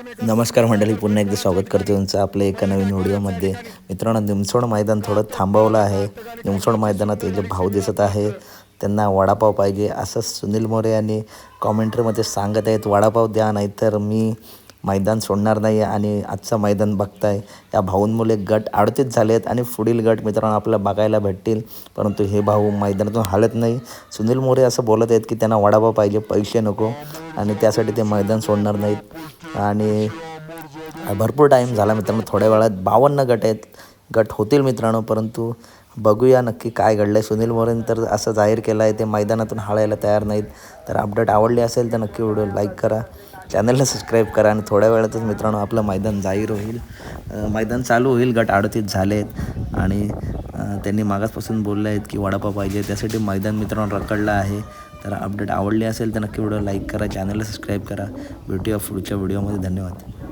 नमस्कार मंडळी, पुन्हा एकदा स्वागत करतो तुमचं आपल्या एका नवीन व्हिडिओमध्ये. मित्रांनो, निमसोड मैदान थोडं थांबवलं आहे. निमसोड मैदानात जे भाऊ दिसत आहे त्यांना वडापाव पाहिजे असं सुनील मोरे यांनी कॉमेंट्रीमध्ये सांगत आहेत. वडापाव द्या, नाहीतर मी मैदान सोडणार नाही. आणि आजचं मैदान बघताय, या भाऊंमुळे गट 38 झाले आहेत आणि पुढील गट मित्रांनो आपल्याला बघायला भेटतील. परंतु हे भाऊ मैदानातून हालत नाही. सुनील मोरे असं बोलत आहेत की त्यांना वडापाव पाहिजे, पैसे नको, आणि त्यासाठी ते मैदान सोडणार नाहीत. आणि भरपूर टाईम झाला मित्रांनो, थोड्या वेळात 52 गट आहेत. गट होतील मित्रांनो, परंतु बघूया नक्की काय घडलं आहे. सुनील मोरेन तर असं जाहीर केलं आहे ते मैदानातून हालायला तयार नाहीत. तर अपडेट आवडली असेल तर नक्की व्हिडिओ लाईक करा, चॅनलला सबस्क्राईब करा. आणि थोड्या वेळातच मित्रांनो आपलं मैदान जाहीर होईल, मैदान चालू होईल. गट 38 झाले आहेत आणि त्यांनी मागासपासून बोलले आहेत की वडापाव पाहिजे, त्यासाठी मैदान मित्रांनो रखडलं आहे. तर अपडेट आवडली असेल तर नक्की व्हिडिओ लाईक करा, चॅनलला सबस्क्राईब करा. भेटूया पुढच्या व्हिडिओमध्ये. धन्यवाद.